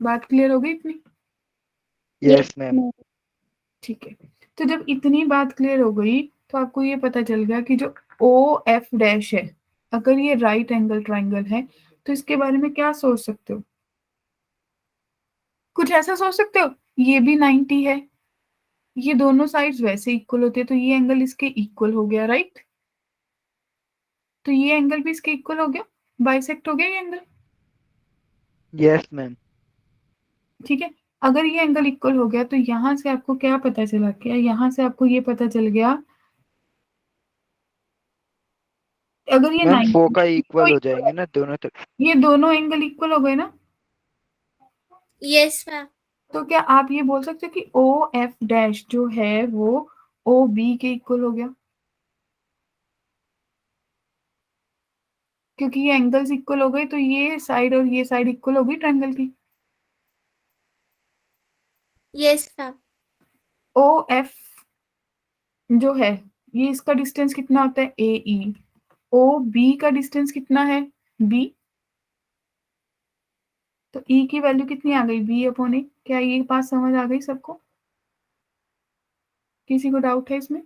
बात क्लियर हो गई इतनी? Yes ma'am. ठीक है, तो जब इतनी बात क्लियर हो गई तो आपको ये पता चल गया कि जो ओ एफ डैश है, अगर ये राइट एंगल ट्राइंगल है तो इसके बारे में क्या सोच सकते हो? कुछ ऐसा सोच सकते हो, ये भी 90 है, ये दोनों साइड्स वैसे इक्वल होते हैं तो ये एंगल इसके इक्वल हो गया, राइट? तो ये एंगल भी इसके इक्वल हो गया, बाइसेक्ट हो गया ये एंगल. Yes ma'am. ठीक है, अगर ये एंगल इक्वल हो गया तो यहां से आपको क्या पता चला? क्या यहां से आपको ये पता चल गया, अगर ये मैम 90 फोका इक्वल हो तो जाएंगे ना दोनों तरफ। ये दोनों एंगल इक्वल हो गए ना? Yes ma'am. तो क्या आप ये बोल सकते हो कि ओ एफ डैश जो है वो ओ बी के इक्वल हो गया? क्योंकि ये एंगल्स इक्वल हो गए तो ये साइड और ये साइड इक्वल हो गई ट्रायंगल की. Yes ma'am. ओ एफ जो है, ये इसका डिस्टेंस कितना होता है? ए ई. ओ बी का डिस्टेंस कितना है? बी. तो ई की वैल्यू कितनी आ गई? बी अपॉन ए. क्या ये बात समझ आ गई सबको? किसी को डाउट है इसमें?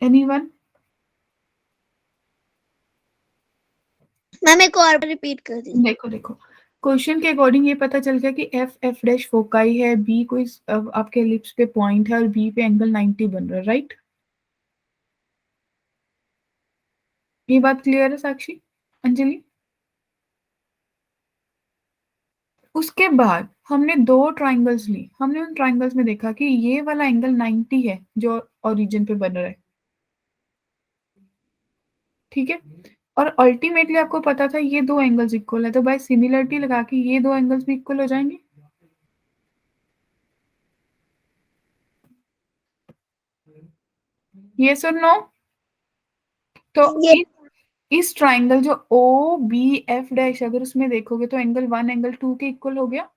एनीवन? मैम एक और रिपीट कर दीजिए. देखो देखो, क्वेश्चन के अकॉर्डिंग ये पता चल गया कि एफ एफ डैश फोकाई है, बी कोई आपके लिप्स पे पॉइंट है और बी पे एंगल 90 बन रहा है, राइट? ये बात क्लियर है साक्षी, अंजलि? उसके बाद हमने दो ट्राइंगल्स ली, हमने उन ट्राइंगल्स में देखा कि ये वाला एंगल 90 है जो ओरिजिन पे बन रहा है, ठीक है? और अल्टीमेटली आपको पता था ये दो एंगल्स इक्वल है, तो बाय सिमिलरिटी लगा के ये दो एंगल्स भी इक्वल हो जाएंगे. यस और नो? तो इस ट्राइंगल जो ओ बी एफ डैश, अगर उसमें देखोगे तो एंगल 1 एंगल 2 के इक्वल हो गया.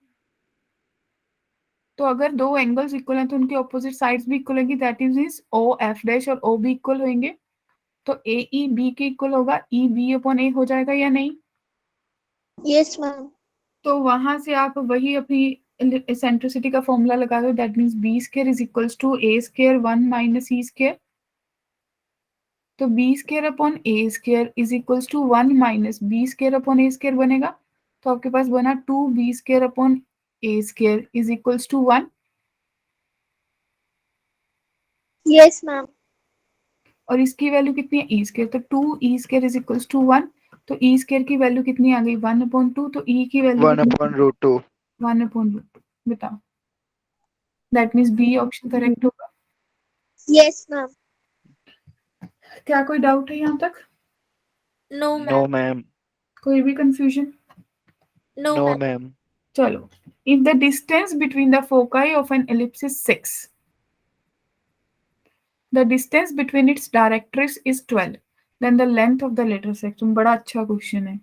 तो अगर दो एंगल्स इक्वल हैं तो उनकी ऑपोजिट साइड्स भी इक्वल होंगी, that is O F dash और ओ बी इक्वल होंगे. तो ए ई बी के इक्वल होगा, ई बी अपॉन ए हो जाएगा या नहीं? Yes ma'am. तो वहां से आप वही अपनी एसेंट्रिसिटी का फॉर्मूला लगा दो, that means B square is equals to a square 1 minus e square. तो b square upon A square is equals to 1 minus B square upon A square बनेगा. तो आपके पास बना 2 b square upon A square is equals to 1. Yes ma'am. और इसकी वैल्यू कितनी है? E square. तो 2 e square is equals to 1. तो ई स्क्वायर की वैल्यू कितनी आ गई? 1 अपॉन 2. तो ई की value 1 upon root 2। 1 upon root 2. बताओ, that means B option correct होगा. Yes ma'am. क्या कोई डाउट है यहाँ तक? No no ma'am. मैम। कोई भी confusion? No no ma'am. Ma'am. चलो, if the distance between the foci of an ellipse is 6, the distance between its directrix is 12, then the length of the lateral section. बड़ा अच्छा क्वेश्चन है.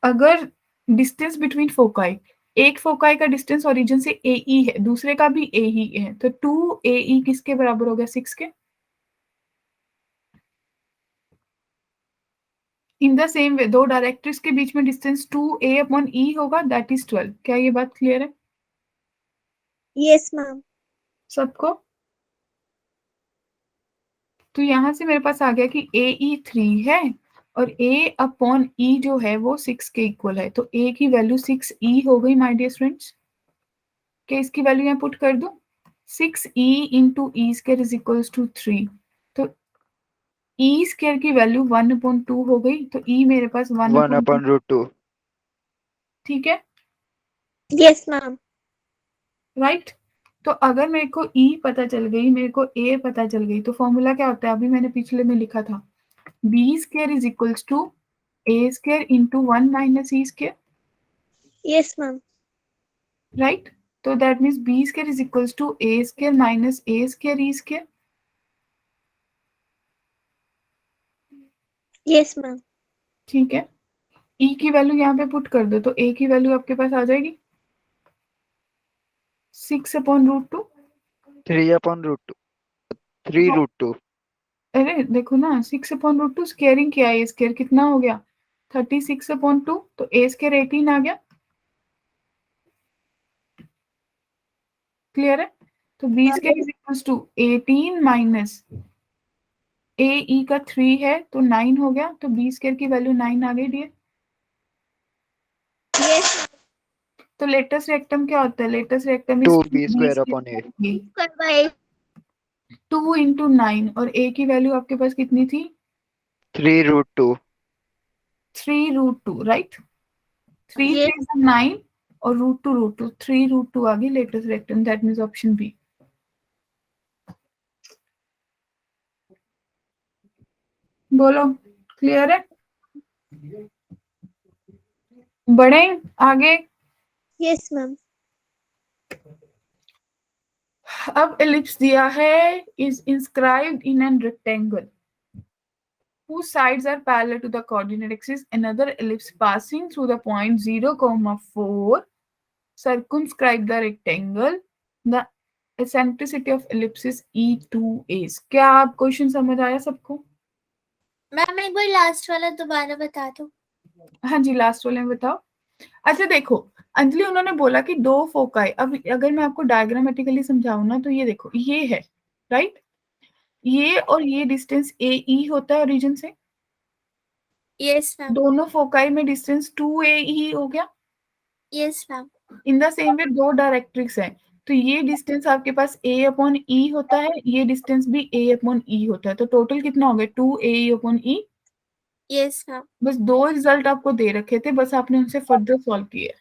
अगर डिस्टेंस बिटवीन फोकाई, एक फोकाई का डिस्टेंस ओरिजिन से ए ई है, दूसरे का भी ए ही है, तो 2 ए ई किसके बराबर हो गया? 6 के. इन द सेम वे दो डायरेक्ट्रिक्स के बीच में डिस्टेंस 2 ए अपॉन ई होगा, दैट इज 12. क्या ये बात क्लियर है यस मैम. सबको? तो यहां से मेरे पास आ गया कि ए ई 3 है और ए अपॉन ई जो है वो 6 के इक्वल है. तो ए की वैल्यू 6 ई हो गई माय डियर स्टूडेंट्स. क्या इसकी वैल्यू यहाँ पुट कर दूं? 6 E into E square is equals to 3. तो ई स्क्वायर की वैल्यू 1 अपॉन 2 हो गई, तो ई मेरे पास 1 1 अपॉन 2. Upon root 2। ठीक है, यस मैम। राइट। तो अगर मेरे को E पता चल गई, मेरे को A पता चल गई, तो फॉर्मूला क्या होता है? अभी मैंने पिछले में लिखा था, B square is equals to A square into 1 minus E square, yes ma'am. Right. तो that means B square is equals to A square minus A square E square, yes ma'am. ठीक है। E की वैल्यू यहाँ पे पुट कर दो, तो A की वैल्यू आपके पास आ जाएगी 6/√2। 3/√2 3√2। अरे देखो ना, 6/√2 स्क्वेयरिंग किया है, स्क्वेयर कितना हो गया? 36/2, तो A स्क्वेयर 18 आ गया। क्लियर है? तो B square is equals to 18 minus AE का 3 है तो 9 हो गया, तो B स्क्वेयर की वैल्यू 9 आ गई डियर। यस तो लेटेस्ट रेक्टम क्या होता है? Latus rectum is 2B² A। 2 into 9, और A की वैल्यू आपके पास कितनी थी? 3√2। 3√2, राइट। 3 Yes. 3 9 और √2 3√2 आ गई latus rectum, that means option B. बोलो, क्लियर है? बढ़े आगे। Yes ma'am. अब एलिप्स दिया है, is inscribed in an rectangle whose sides are parallel to the coordinate axis. Another ellipse passing through the point 0, 4 circumscribe the rectangle. The eccentricity of ellipse is E2 is. क्या आप क्वेश्चन समझ आया सबको? मैम एक बार लास्ट वाला दोबारा बता दो। हाँ जी, लास्ट वाले में बताओ। अच्छा देखो अंजलि, उन्होंने बोला कि दो फोकाई, अब अगर मैं आपको डायग्रामेटिकली समझाऊं ना, तो ये देखो, ये है राइट, ये और ये डिस्टेंस AE होता है ओरिजिन से, यस मैम। दोनों फोकाई में डिस्टेंस 2AE हो गया। Yes ma'am. In the same वे दो डायरेक्ट्रिक्स हैं, तो ये डिस्टेंस आपके पास A/E होता है, ये डिस्टेंस भी A/E होता है, तो टोटल कितना हो गया? 2AE/E। Yes ma'am. बस दो रिजल्ट आपको दे रखे थे, बस आपने उनसे फर्दर सॉल्व किया है,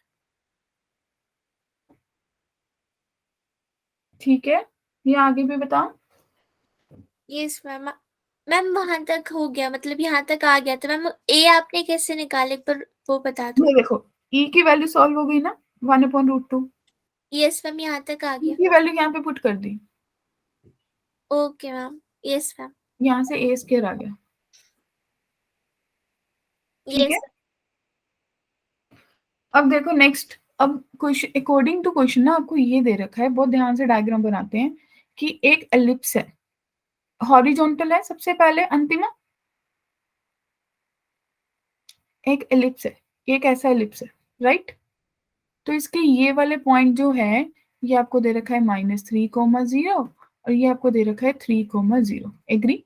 ठीक है। ये आगे भी बताओ। Yes ma'am. मैम वहां तक हो गया, मतलब यहाँ तक आ गया, तो मैम ए आपने कैसे निकाले पर वो बता दो। ये देखो, E की वैल्यू सॉल्व हो गई ना, 1/√2। यस मैम यहाँ तक आ E गया। की वैल्यू यहाँ पे पुट कर दी, ओके मैम। Yes ma'am. यहाँ से A स्क्वायर आ गया, ठीक है। यस। अब देखो नेक्स्ट, अब क्वेश्चन अकॉर्डिंग टू क्वेश्चन ना आपको ये दे रखा है, बहुत ध्यान से डायग्राम बनाते हैं, कि एक एलिप्स है, हॉरिजॉन्टल है, सबसे पहले अंतिमा एक एलिप्स है, एक ऐसा एलिप्स है, राइट। तो इसके ये वाले पॉइंट जो है, ये आपको दे रखा है -3,0, और ये आपको दे रखा है 3,0। एग्री?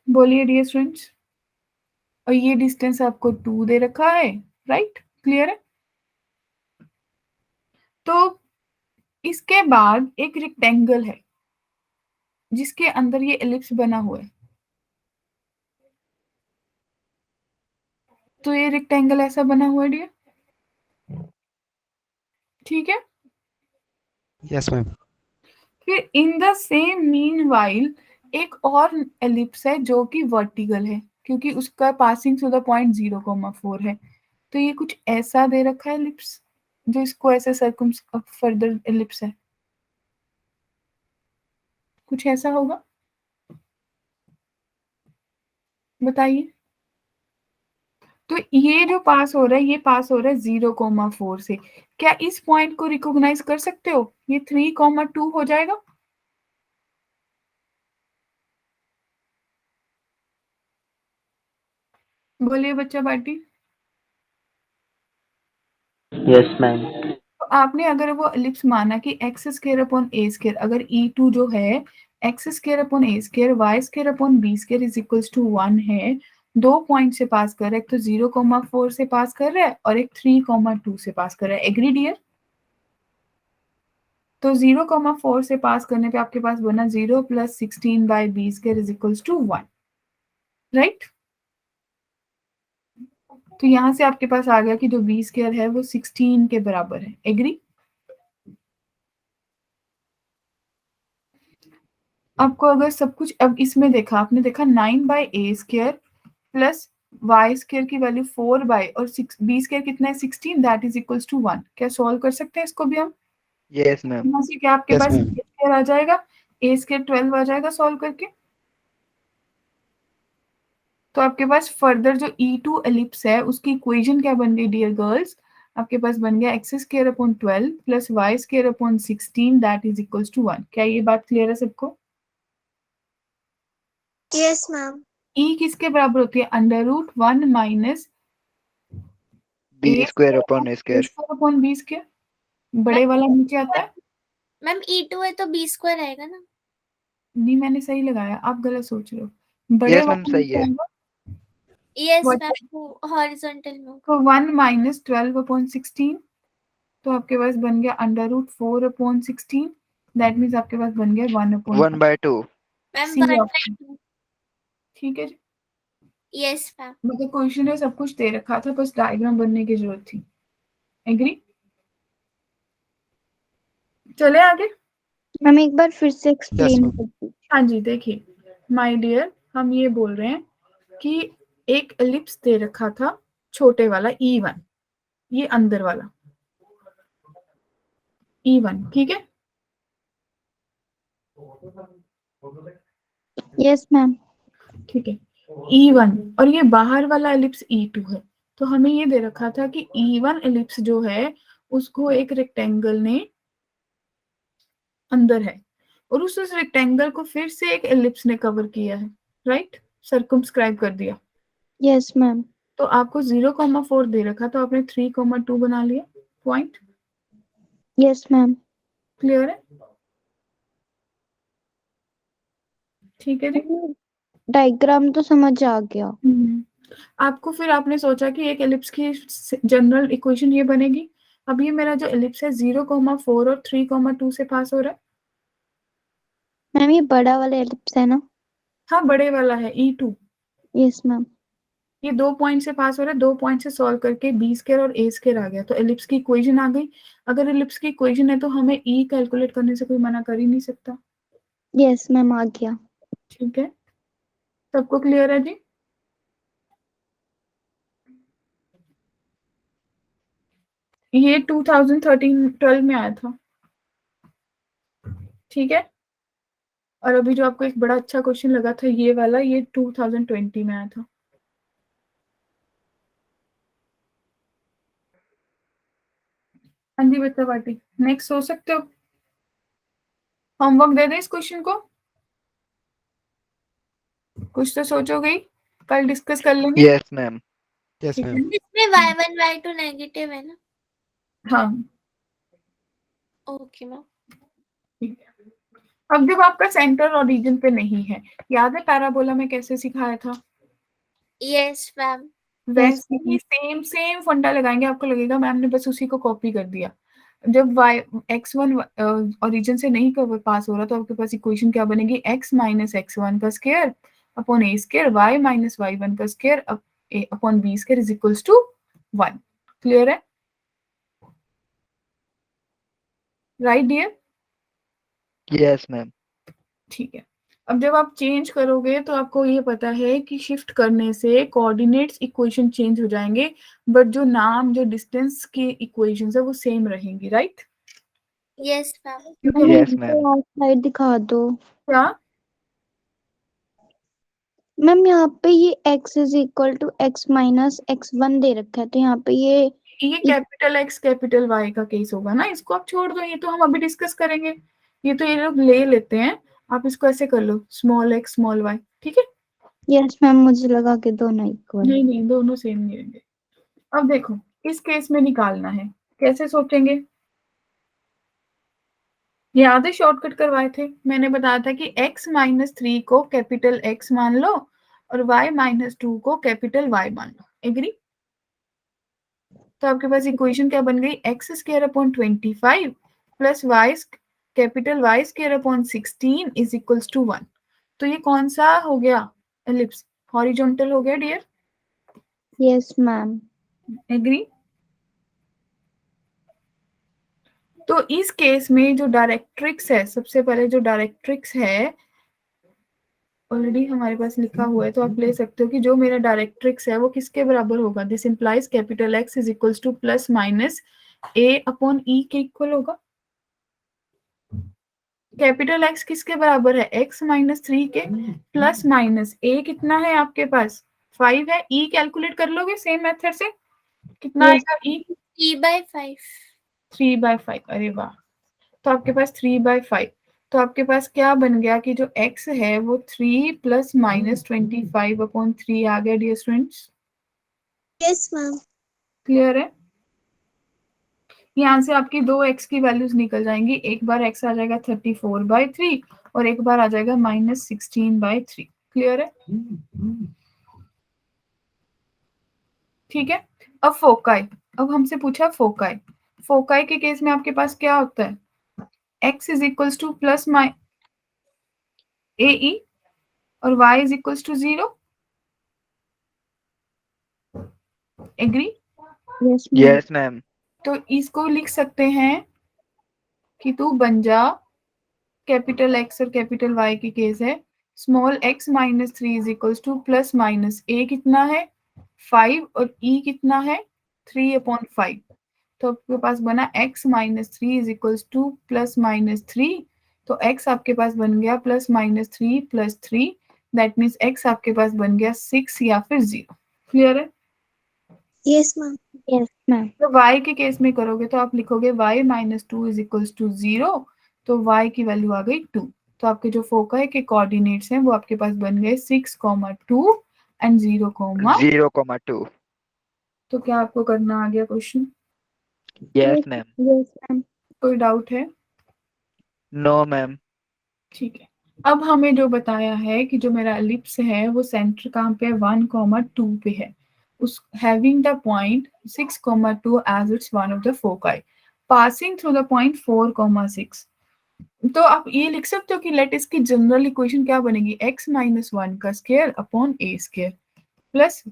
बोलिए डियर स्टूडेंट्स। और ये डिस्टेंस आपको 2 दे रखा है, राइट, क्लियर है? तो इसके बाद एक रेक्टेंगल है जिसके अंदर ये एलिप्स बना हुआ है, तो ये रेक्टेंगल ऐसा बना हुआ है डियर, ठीक है। Yes ma'am. फिर इन द सेम मीनवाइल एक और एलिप्स है जो कि वर्टिकल है, क्योंकि उसका पासिंग थ्रू द पॉइंट 0,4 है, तो ये कुछ ऐसा दे रखा है एलिप्स, जो इसको ऐसे सर्कम फर्दर एलिप्स है, कुछ ऐसा होगा, बताइए। तो ये जो पास हो रहा है, ये पास हो रहा है 0,4 से, क्या इस पॉइंट को रिकॉग्नाइज कर सकते हो? ये 3,2 हो जाएगा। बोलिए बच्चा पार्टी। Yes ma'am. तो आपने अगर वो एलिप्स माना कि एक्स स्क्वायर अपॉन ए स्क्वायर, अगर E2 जो है X square upon A square Y square upon B square is equals to 1 है, दो पॉइंट से पास कर रहा है, एक तो 0,4 से पास कर रहा है और एक 3,2 से पास कर रहा है, एग्री डियर? तो 0,4 से पास करने पे आपके पास बना 0 + 16/b² is equals to 1, right. तो यहाँ से आपके पास आ गया कि जो बी स्क्वायर है वो 16 के बराबर है। एग्री? आपको अगर सब कुछ अब इसमें देखा, आपने देखा 9/a² प्लस y स्क्वायर की वैल्यू 4 और 6 b स्क्वायर कितना है 16, दैट इज इक्वल्स टू 1। क्या सॉल्व कर सकते हैं इसको भी हम? Yes ma'am. यहाँ से क्या आपके Yes, पास ma'am. a स्क्वायर आ जाएगा, a स्क्वायर 12 आ जाएगा सॉल्व करके। तो आपके पास फर्दर जो E2 एलिप्स है उसकी इक्वेशन क्या बन गई डियर गर्ल्स? आपके पास बन गया x² / 12 plus y² / 16 that is equals to 1। क्या ये बात क्लियर है सबको? Yes ma'am. E किसके बराबर होती है? √1 माइनस बी स्क्वायर अपॉन ए स्क्वायर। Upon B square. बड़े वाला नीचे आता है। मैम E2 है तो B स्क्वायर आएगा ना? नहीं, मैंने सही लगाया, आप गलत सोच रहे हो। बड़े यस मैम वाला सही नीचे है। आएगा। Yes What? मैम, वो हॉरिजॉन्टल में होगा। तो 1 माइनस 12 अपॉन 16, तो आपके पास बन गया √4 अपॉन 16, दैट मीन्स आपके पास बन गया 1 अपॉन 1/2। मैम सी 1/2। ऑप्शन। ठीक है जी, यस मैम। मतलब क्वेश्चन में सब कुछ दे रखा था, बस डायग्राम बनने की जरूरत थी। एग्री? चले आगे। मैम एक बार फिर से एक्सप्लेन ma'am. कर दीजिए। हाँ जी, देखिए माय डियर, हम ये बोल रहे हैं कि एक एलिप्स दे रखा था छोटे वाला E1, ये अंदर वाला E1, ठीक है? Yes ma'am. ठीक है, E1 और ये बाहर वाला एलिप्स E2 है। तो हमें ये दे रखा था कि E1 एलिप्स जो है उसको एक रेक्टेंगल ने अंदर है और उस रेक्टेंगल को फिर से एक एलिप्स ने कवर किया है, राइट? सर्कमस्क्राइब कर दिया। Yes ma'am. तो आपको 0,4 दे रखा, तो आपने 3,2 बना लिया पॉइंट। Yes ma'am. क्लियर है? ठीक है जी। डायग्राम तो समझ आ गया। आपको फिर आपने सोचा कि एक एलिप्स की जनरल इक्वेशन ये बनेगी। अब ये मेरा जो एलिप्स है 0,4 और 3,2 से पास हो रहा है। मैम ये बड़ा वाला एलिप्स है ना? हाँ, बड़े वाला है E2। Yes ma'am. ये 2 पॉइंट से पास हो रहा है, 2 पॉइंट से सॉल्व करके बी स्क्वायर और ए स्क्वायर आ गया, तो एलिप्स की इक्वेशन आ गई। अगर एलिप्स की इक्वेशन है तो हमें ई कैलकुलेट करने से कोई मना कर ही नहीं सकता। यस मैम आ गया। ठीक है, सबको क्लियर है जी? ये 2013-12 में आया था, ठीक है? और अभी जो आपको एक बड़ा अच्छा क्वेश्चन लगा था ये वाला, ये 2020 में आया था। हाँ जी बच्चा पार्टी, नेक्स्ट सोच सकते हो? होमवर्क दे दें इस क्वेश्चन को? कुछ तो सोचोगे ही, कल डिस्कस कर लेंगे। Yes ma'am. Yes, ठीक है? ma'am. इसमें y1 y2 नेगेटिव है ना? हाँ, ओके मैम। ठीक है। अब जब आपका सेंटर ओरिजिन पे नहीं है, याद है पैराबोला में कैसे सिखाया था? Yes ma'am. वैसे ही सेम सेम फंडा लगाएंगे, आपको लगेगा मैम ने बस उसी को कॉपी कर दिया। जब x1 ओरिजिन से नहीं पास हो रहा तो आपके पास इक्वेशन क्या बनेगी? x माइनस x1 का square upon a square, y minus y1 का square upon b square is equals to 1। Clear है? Right dear? Yes ma'am. ठीक है। अब जब आप चेंज करोगे तो आपको ये पता है कि शिफ्ट करने से कोऑर्डिनेट्स इक्वेशन चेंज हो जाएंगे, बट जो नाम, जो डिस्टेंस की इक्वेशंस है वो सेम रहेंगी, राइट? Yes ma'am. क्योंकि Yes, ma'am. स्लाइड दिखा दो। क्या मैम यहाँ पे ये x is equal to x minus x1 दे रखा है, तो यहाँ पे ये कैपिटल X कैपिटल Y का केस होगा ना, इसको आप छोड़ दो, ये तो हम अभी डिस्कस करेंगे। ये तो ये लोग ले लेते हैं, आप इसको ऐसे कर लो स्मॉल x स्मॉल y, ठीक है? यस मैम, मुझे लगा कि दोनों इक्वल। नहीं नहीं, दोनों सेम नहीं रहेंगे। अब देखो इस केस में निकालना है, कैसे सोचेंगे? याद है शॉर्टकट करवाए थे, मैंने बताया था कि x माइनस 3 को कैपिटल X मान लो और y माइनस 2 को कैपिटल Y मान लो। एग्री? तो आपके पास इक्वेशन क्या बन गई? x square upon 25 plus y capital Y square upon 16 is equals to 1। तो ये कौन सा हो गया एलिप्स? हॉरिजॉन्टल हो गया डियर। Yes ma'am. एग्री? तो इस केस में जो डायरेक्ट्रिक्स है, सबसे पहले जो डायरेक्ट्रिक्स है ऑलरेडी हमारे पास लिखा हुआ है, तो आप ले सकते हो कि जो मेरा डायरेक्ट्रिक्स है वो किसके बराबर होगा। This implies capital X is equals to plus minus a upon e के इक्वल होगा। कैपिटल एक्स किसके बराबर है, एक्स माइनस 3 के, प्लस माइनस ए कितना है आपके पास 5 है। ई कैलकुलेट कर लोगे सेम मेथड से, कितना Yes. आएगा ई? 3/5। 3/5। अरे वाह, तो आपके पास 3/5। तो आपके पास क्या बन गया कि जो x है वो 3 प्लस माइनस 25/3 आ गया dear students. Yes ma'am. Clear है? यहाँ से आपकी दो x की वैल्यूज निकल जाएंगी, एक बार x आ जाएगा 34/3 और एक बार आ जाएगा -16/3। क्लियर है? ठीक है। अब फोकाई, अब हमसे पूछा फोकाई। फोकाई के केस में आपके पास क्या होता है, x is equals to plus a e और y is equals to 0। Agree? Yes, ma'am. Yes ma'am. तो इसको लिख सकते हैं कि तू बन जा, कैपिटल एक्स और कैपिटल वाई की केस है, small x minus 3 is equals to plus minus a कितना है 5 और e कितना है 3/5। तो आपके पास बना x minus 3 is equals to plus minus 3। तो x आपके पास बन गया plus minus 3 plus 3, that means x आपके पास बन गया 6 या फिर 0। क्लियर है? Yes ma'am. Yes, ma'am. तो y के केस में करोगे तो आप लिखोगे y minus 2 is equals to 0, तो y की वैल्यू आ गई 2। तो आपके जो फोकाई के कोऑर्डिनेट्स हैं वो आपके पास बन गए 6,2 एंड 0,2। 0,2। तो क्या आपको करना आ गया question? Yes ma'am. Yes, ma'am. कोई डाउट है? No ma'am. ठीक है। अब हमें जो बताया है कि जो मेरा एलिप्स है वो सेंटर कहाँ पे है, 1,2 पे है, उस having the point 6,2 as it's one of the foci, passing through the point 4,6। तो आप ये लिख सकते हो कि लेट इसकी जनरल इक्वेशन क्या बनेगी, x माइनस 1 का square upon a square plus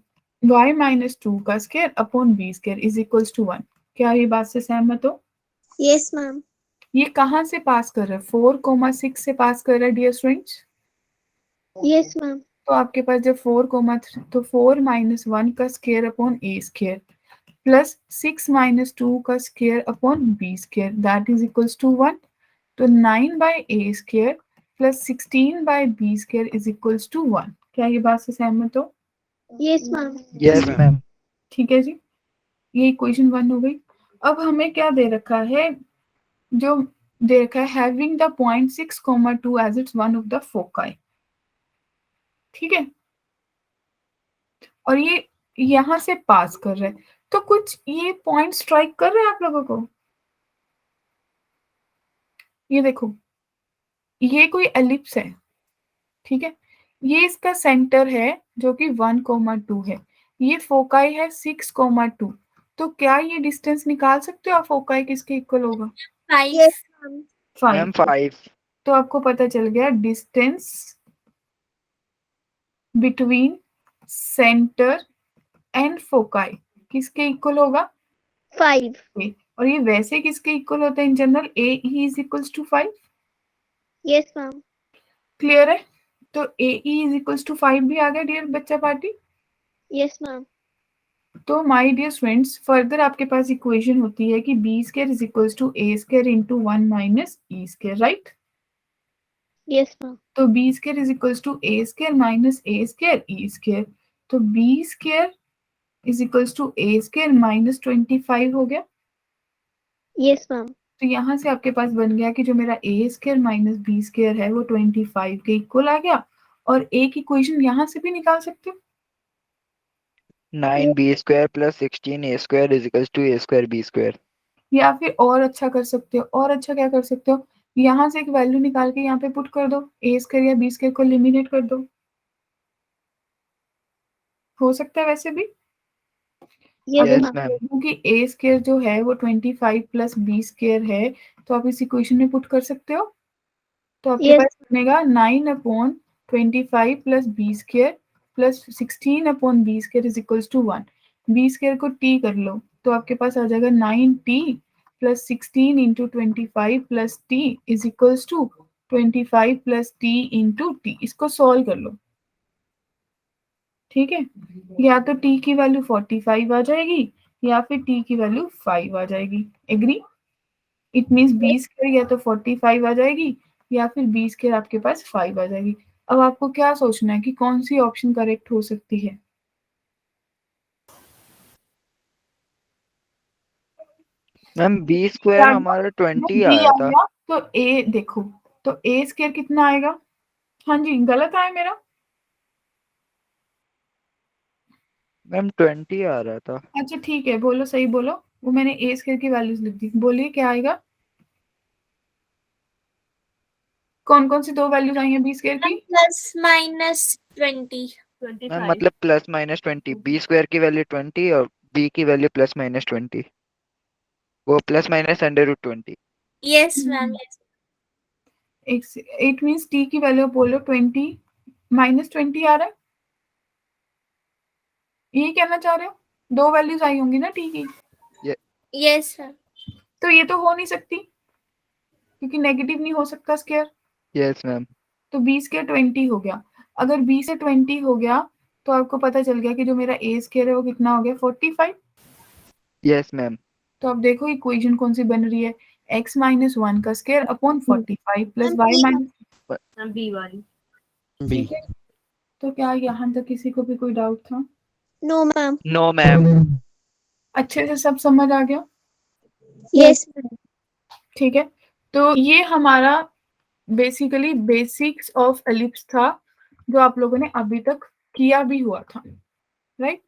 y minus 2 का square upon b square is equals to 1। क्या ये बात से सहमत हो? Yes ma'am. ये कहाँ से पास कर रहा है, 4,6 से पास कर रहा है डियर स्टूडेंट्स। Yes ma'am. तो आपके पास जब 4,3 तो 4 माइनस 1 का square upon a square plus 6 minus 2 का square upon b square that is equals to 1। तो 9/a square plus 16/b square is equals to 1। क्या ये बात से सहमत हो? Yes ma'am. Yes ma'am. ठीक है जी, ये इक्वेशन 1 हो गई। अब हमें क्या दे रखा है, जो दे रखा है having the point 6,2 as it's one of the foci. ठीक है, और ये यहां से पास कर रहे हैं, तो कुछ ये पॉइंट स्ट्राइक कर रहे हैं आप लोगों को। ये देखो, ये कोई एलिप्स है, ठीक है, ये इसका सेंटर है जो कि 1,2 है, ये फोकाई है 6,2। तो क्या ये डिस्टेंस निकाल सकते हो आप, फोकाई किसके इक्वल होगा? 5। Yes ma'am. 5। मैम 5। तो आपको पता चल गया distance between centre and foci किसके इक्वल होगा, 5। और ये वैसे किसके इक्वल होता है in general, A E is equals to 5। Yes ma'am. Clear है? तो A E is equals to 5 भी आ गया डियर बच्चा पार्टी। Yes ma'am. तो माय डियर स्टूडेंट्स फर्दर आपके पास इक्वेशन होती है कि B square is equals to a square into 1 minus e square, right? Yes ma'am. तो b square is equals to a square minus a square e square. तो b square is equals to a square minus 25 हो गया। Yes ma'am. तो यहाँ से आपके पास बन गया कि जो मेरा ए स्क्वायर माइनस बी स्क्वायर है वो 25 के इक्वल आ गया। और एक इक्वेशन यहाँ से भी निकाल सकते हो, 9b² + 16a² = a² b²। या फिर और अच्छा कर सकते हो, और अच्छा क्या कर सकते हो, यहाँ से एक वैल्यू निकाल के यहाँ पे पुट कर दो, ए स्क्वायर या बी स्क्वायर को एलिमिनेट कर दो। हो सकता है वैसे भी। Yes yes ma'am. मैम। क्योंकि ए स्क्वायर जो है वो 25 प्लस बी स्क्वायर है, तो आप इस इक्वेशन में पुट कर सकते हो। तो आपके Yes. पास बनेगा 9/25 प्लस B square plus 16/b square is equals to 1। B square को टी कर लो तो आपके पास आ जाएगा 9t प्लस 16 into 25 plus T is equals to 25 plus T into T. इसको सॉल्व कर लो, ठीक है। या तो t की वैल्यू 45 आ जाएगी या फिर t की वैल्यू 5 आ जाएगी। Agree? It means B square या तो 45 आ जाएगी या फिर बी स्क्वायर आपके पास 5 आ जाएगी। अब आपको क्या सोचना है कि कौन सी ऑप्शन करेक्ट हो सकती है? मैम बी स्क्वायर हमारा 20 बी आया था। आएगा तो ए देखो, तो ए स्क्वायर कितना आएगा? हाँ जी, गलत आया मेरा? मैम 20 आ रहा था। अच्छा ठीक है, बोलो सही बोलो। वो मैंने ए स्क्वायर की वैल्यूज लिख दी। बोलिए क्या आएगा? कौन कौन सी दो वैल्यूज आई हैं बी स्क्वायर की? Plus minus 20। मैम मतलब प्लस माइनस 20, बी स्क्वायर की वैल्यू 20 और बी की वैल्यू प्लस माइनस 20, वो plus minus under root 20। Yes ma'am. It means T की वैल्यू बोलो 20 माइनस 20 आ रहा है, यही कहना चाह रहे हो? दो वैल्यूज आई होंगी ना टी की। Yes ma'am. तो ये तो हो नहीं सकती क्योंकि नेगेटिव नहीं हो सकता स्क्वायर। Yes ma'am. तो बी स्क्वायर 20 हो गया। अगर बी से 20 हो गया तो आपको पता चल गया कि जो मेरा ए स्क्वायर है वो कितना हो गया? 45। Yes ma'am. तो अब देखो इक्वेशन कौन सी बन रही है? x माइनस 1 का square upon 45 plus y minus B वाली। B. ठीक है। तो क्या यहाँ तक किसी को भी कोई डाउट था? No ma'am. No ma'am. अच्छे से सब समझ आ गया? यस ठीक है। तो ये हमारा बेसिकली बेसिक्स ऑफ एलिप्स था जो आप लोगों ने अभी तक किया भी हुआ था, राइट?